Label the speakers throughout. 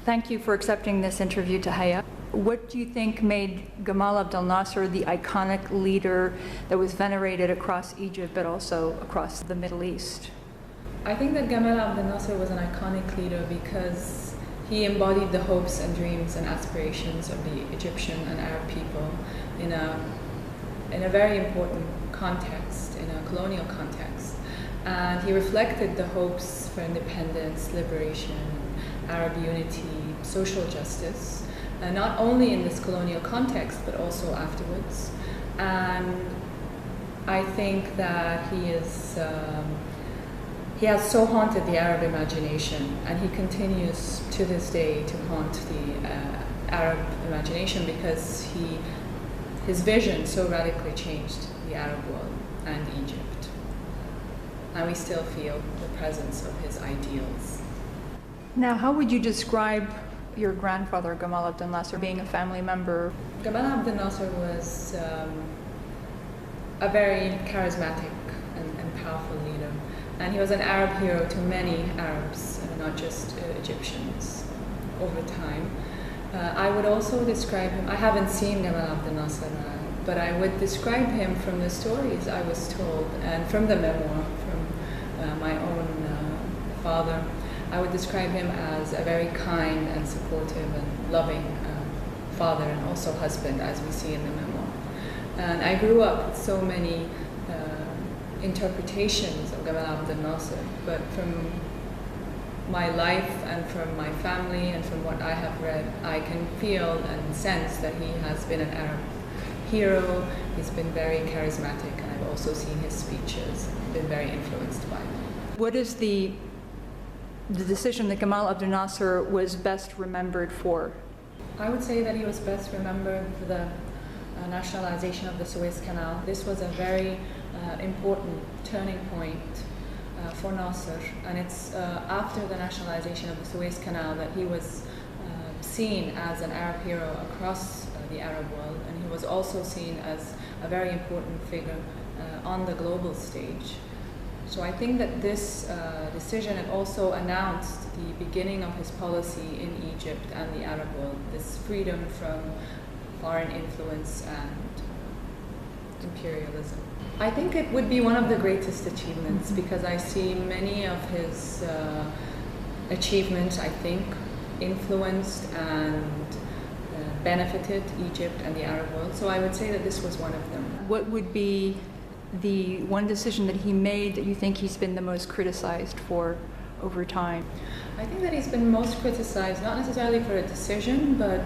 Speaker 1: Thank you for accepting this interview, Tahia. What do you think made Gamal Abdel Nasser the iconic leader that was venerated across Egypt but also across the Middle East?
Speaker 2: I think that Gamal Abdel Nasser was an iconic leader because he embodied the hopes and dreams and aspirations of the Egyptian and Arab people in a very important context, in a colonial context. And he reflected the hopes for independence, liberation, Arab unity, social justice, not only in this colonial context, but also afterwards. And I think that he has so haunted the Arab imagination, and he continues to this day to haunt the Arab imagination because his vision so radically changed the Arab world and Egypt. And we still feel the presence of his ideals.
Speaker 1: Now, how would you describe your grandfather, Gamal Abdel Nasser, being a family member?
Speaker 2: Gamal Abdel Nasser was a very charismatic and powerful leader. And he was an Arab hero to many Arabs, not just Egyptians, over time. I would also describe him, I haven't seen Gamal Abdel Nasser, but I would describe him from the stories I was told and from the memoir, from my own father. I would describe him as a very kind and supportive and loving father and also husband, as we see in the memoir. And I grew up with so many interpretations of Gamal Abdel Nasser, but from my life and from my family and from what I have read, I can feel and sense that he has been an Arab hero. He's been very charismatic, and I've also seen his speeches, been very influenced by him.
Speaker 1: What is the decision that Gamal Abdel Nasser was best remembered for?
Speaker 2: I would say that he was best remembered for the nationalization of the Suez Canal. This was a very important turning point for Nasser, and it's after the nationalization of the Suez Canal that he was seen as an Arab hero across the Arab world, and he was also seen as a very important figure on the global stage. So I think that this decision had also announced the beginning of his policy in Egypt and the Arab world, this freedom from foreign influence and imperialism. I think it would be one of the greatest achievements because I see many of his achievements, I think, influenced and benefited Egypt and the Arab world. So I would say that this was one of them.
Speaker 1: What would be the one decision that he made that you think he's been the most criticized for over time?
Speaker 2: I think that he's been most criticized, not necessarily for a decision, but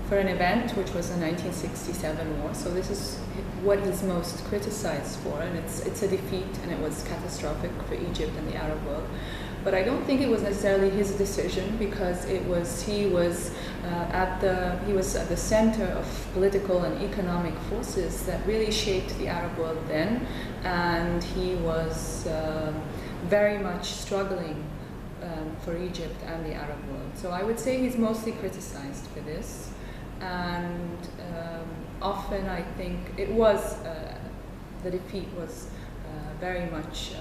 Speaker 2: for an event, which was the 1967 war. So this is what he's most criticized for, and it's a defeat, and it was catastrophic for Egypt and the Arab world. But I don't think it was necessarily his decision, because he was at the center of political and economic forces that really shaped the Arab world then, and he was very much struggling for Egypt and the Arab world. So I would say he's mostly criticized for this, and often I think it was the defeat was very much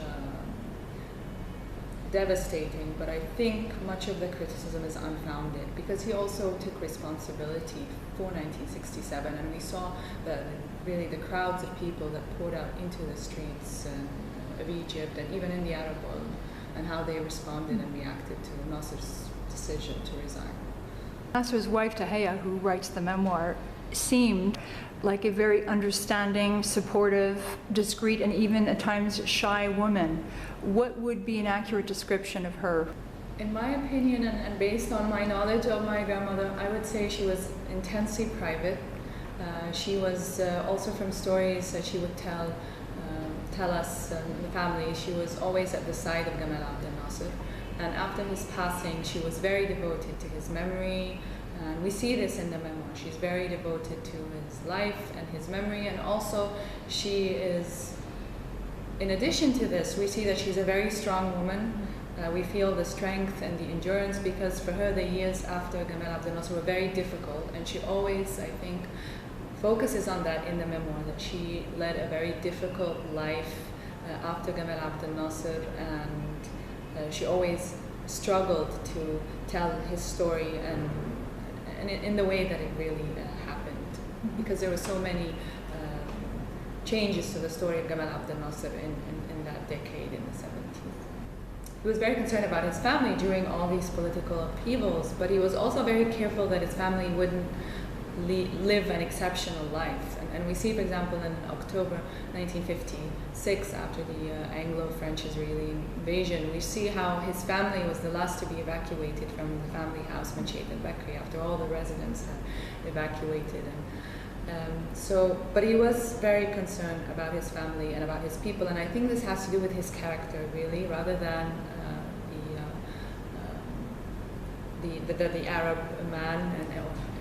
Speaker 2: devastating, but I think much of the criticism is unfounded because he also took responsibility for 1967, and we saw really the crowds of people that poured out into the streets of Egypt and even in the Arab world, and how they responded and reacted to Nasser's decision to resign.
Speaker 1: Nasser's wife, Tahia, who writes the memoir, seemed like a very understanding, supportive, discreet, and even at times shy woman. What would be an accurate description of her?
Speaker 2: In my opinion, and based on my knowledge of my grandmother, I would say she was intensely private. She was also, from stories that she would tell us in the family, she was always at the side of Gamal Abdel Nasser. And after his passing, she was very devoted to his memory. And we see this in the memoir. She's very devoted to his life and his memory, and also she is, in addition to this, we see that she's a very strong woman. We feel the strength and the endurance, because for her the years after Gamal Abdel Nasser were very difficult, and she always, I think, focuses on that in the memoir, that she led a very difficult life after Gamal Abdel Nasser, and she always struggled to tell his story and in the way that it really happened, because there were so many changes to the story of Gamal Abdel Nasser in that decade in the 70s. He was very concerned about his family during all these political upheavals, but he was also very careful that his family wouldn't live an exceptional life. And we see, for example, in October 1956, after the Anglo-French-Israeli invasion, we see how his family was the last to be evacuated from the family house, Manchet al-Bakri, after all the residents had evacuated. But he was very concerned about his family and about his people, and I think this has to do with his character, really, rather than the Arab man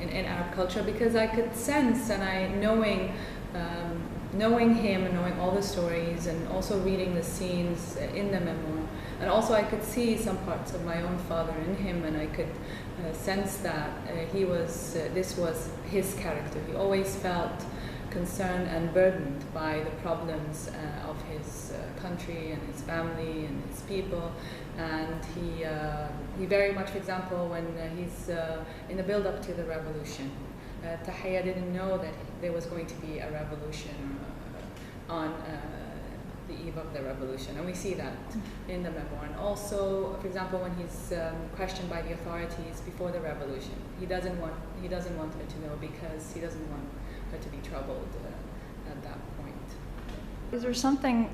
Speaker 2: and in Arab culture, because I could sense, and knowing him and knowing all the stories and also reading the scenes in the memoir, and also I could see some parts of my own father in him, and I could sense that this was his character. He always felt concerned and burdened by the problems of his country and his family and his people, and he very much, for example, when he's in the build-up to the revolution, Tahia didn't know that there was going to be a revolution on the eve of the revolution, and we see that in the memoir. And also, for example, when he's questioned by the authorities before the revolution, he doesn't want her to know, because he doesn't want her to be troubled at that point.
Speaker 1: Is there something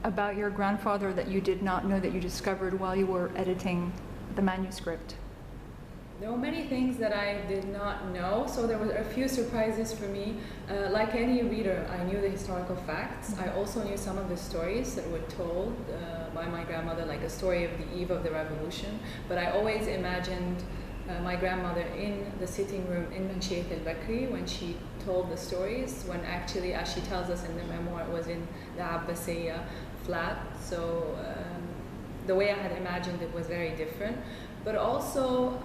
Speaker 1: about your grandfather that you did not know that you discovered while you were editing the manuscript?
Speaker 2: There were many things that I did not know, so there were a few surprises for me. Like any reader, I knew the historical facts. I also knew some of the stories that were told by my grandmother, like a story of the eve of the revolution, but I always imagined my grandmother in the sitting room in Manchet al-Bakri when she told the stories, when actually, as she tells us in the memoir, it was in the Abbasiyya flat. So the way I had imagined it was very different. But also,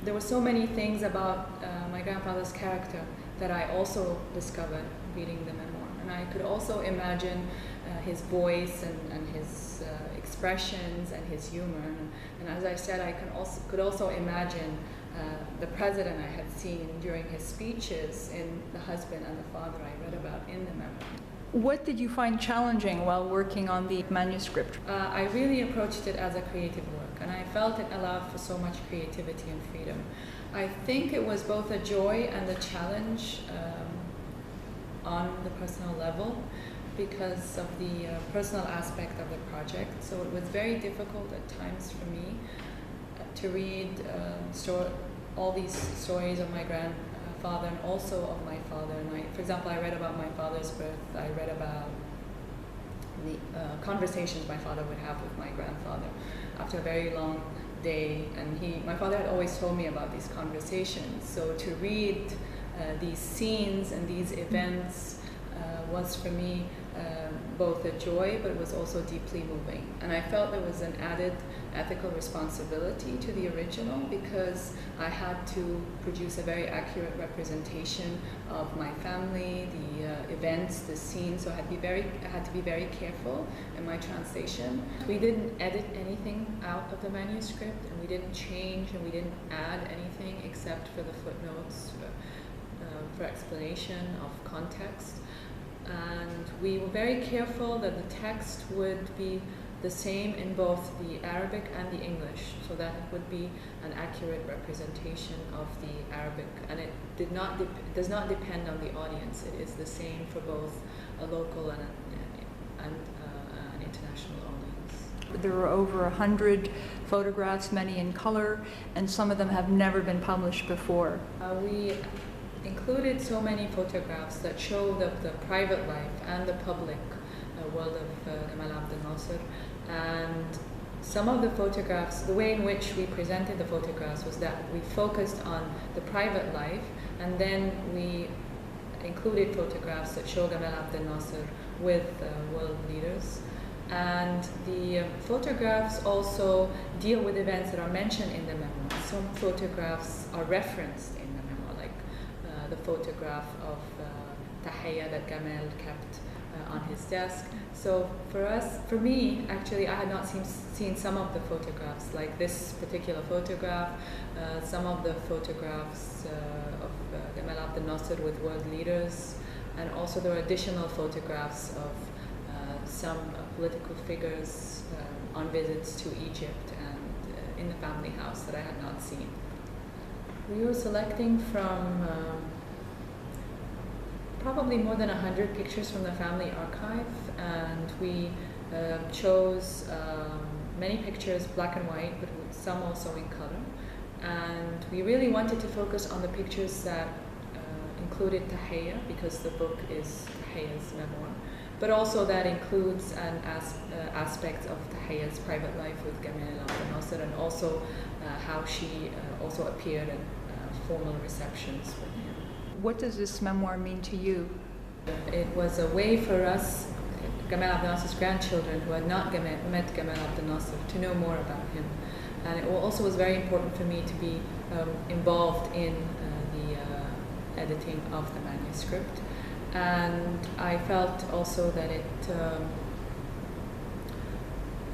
Speaker 2: there were so many things about my grandfather's character that I also discovered reading the memoir. And I could also imagine his voice and his expressions and his humor. And as I said, I could also imagine the president I had seen during his speeches in The Husband and the Father I read about in the memoir.
Speaker 1: What did you find challenging while working on the manuscript?
Speaker 2: I really approached it as a creative work, and I felt it allowed for so much creativity and freedom. I think it was both a joy and a challenge on the personal level because of the personal aspect of the project. So it was very difficult at times for me to read all these stories of my grandfather and also of my father. And for example, I read about my father's birth. I read about the conversations my father would have with my grandfather after a very long day. And my father had always told me about these conversations. So to read these scenes and these events was for me both a joy, but it was also deeply moving. And I felt there was an added ethical responsibility to the original because I had to produce a very accurate representation of my family, the events, the scenes. So I had to be very careful in my translation. We didn't edit anything out of the manuscript, and we didn't change and we didn't add anything except for the footnotes for explanation of context. And we were very careful that the text would be the same in both the Arabic and the English, so that it would be an accurate representation of the Arabic. And it does not depend on the audience. It is the same for both a local and an international audience.
Speaker 1: There were over 100 photographs, many in color, and some of them have never been published before.
Speaker 2: We included so many photographs that show the private life and the public world of Gamal Abdel Nasser. And some of the photographs, the way in which we presented the photographs was that we focused on the private life, and then we included photographs that show Gamal Abdel Nasser with world leaders. And the photographs also deal with events that are mentioned in the memoir. Some photographs are referenced in the memoir, like the photograph of Tahia that Gamal kept on his desk. So for me, actually, I had not seen some of the photographs, like this particular photograph, some of the photographs of Gamal Abdel Nasser with world leaders, and also there were additional photographs of some political figures on visits to Egypt and in the family house that I had not seen. We were selecting from probably more than 100 pictures from the family archive, and we chose many pictures black and white, but some also in color. And we really wanted to focus on the pictures that included Tahia, because the book is Tahia's memoir, but also that includes an aspect of Tahia's private life with Gamal Abdel Nasser, and also how she also appeared at formal receptions with him.
Speaker 1: What does this memoir mean to you?
Speaker 2: It was a way for us, Gamal Abdel Nasser's grandchildren who had not met Gamal Abdel Nasser, to know more about him. And it also was very important for me to be involved in the editing of the manuscript. And I felt also that it,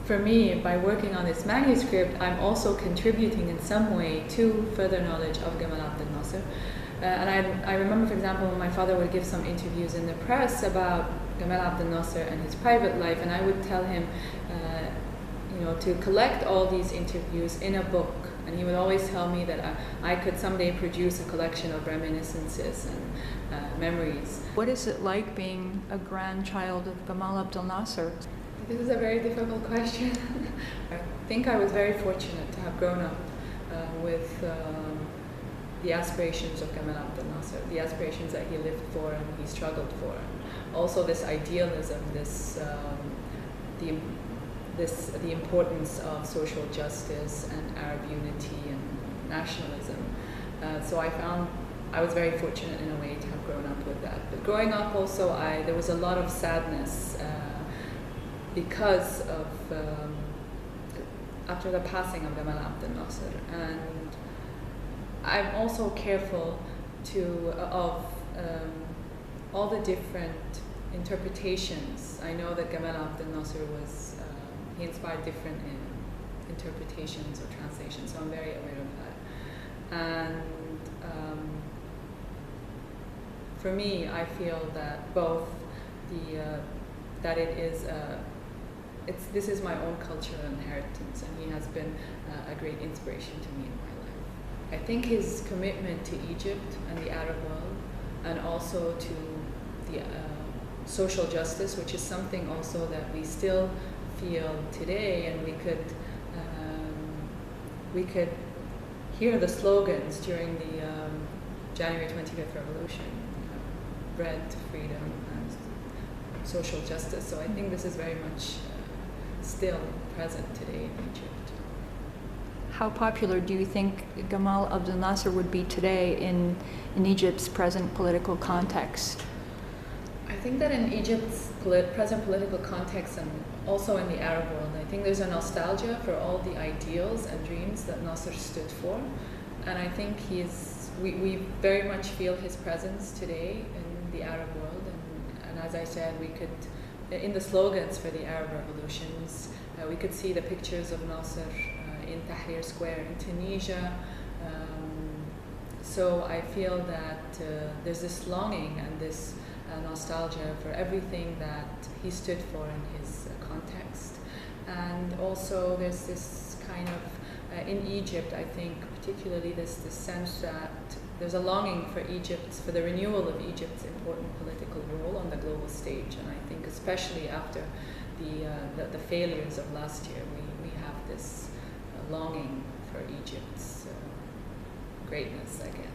Speaker 2: for me, by working on this manuscript, I'm also contributing in some way to further knowledge of Gamal Abdel Nasser. And I remember, for example, when my father would give some interviews in the press about Gamal Abdel Nasser and his private life, and I would tell him, to collect all these interviews in a book. And he would always tell me that I could someday produce a collection of reminiscences and memories.
Speaker 1: What is it like being a grandchild of Gamal Abdel Nasser?
Speaker 2: This is a very difficult question. I think I was very fortunate to have grown up with the aspirations of Gamal Abdel Nasser, the aspirations that he lived for and he struggled for. Also this idealism, the importance of social justice and Arab unity and nationalism. So I was very fortunate in a way to have grown up with that. But growing up also, there was a lot of sadness because of after the passing of Gamal Abdel Nasser. And I'm also careful of all the different interpretations. I know that Gamal Abdel Nasser he inspired different interpretations or translations, so I'm very aware of that. And for me, I feel that both that this is my own cultural inheritance, and he has been a great inspiration to me in my life. I think his commitment to Egypt and the Arab world, and also to the social justice, which is something also that we still feel today, and we could hear the slogans during the January 25th revolution, bread, freedom, and social justice. So I think this is very much still present today in Egypt.
Speaker 1: How popular do you think Gamal Abdel Nasser would be today in Egypt's present political context?
Speaker 2: I think that in Egypt's present political context, and also in the Arab world, I think there's a nostalgia for all the ideals and dreams that Nasser stood for. And I think we very much feel his presence today in the Arab world. And as I said, we could, in the slogans for the Arab revolutions, we could see the pictures of Nasser in Tahrir Square in Tunisia. So I feel that there's this longing and this nostalgia for everything that he stood for in his context. And also there's this kind of, in Egypt, I think particularly this sense that there's a longing for the renewal of Egypt's important political role on the global stage. And I think especially after the failures of last year, we have this longing for Egypt's greatness again.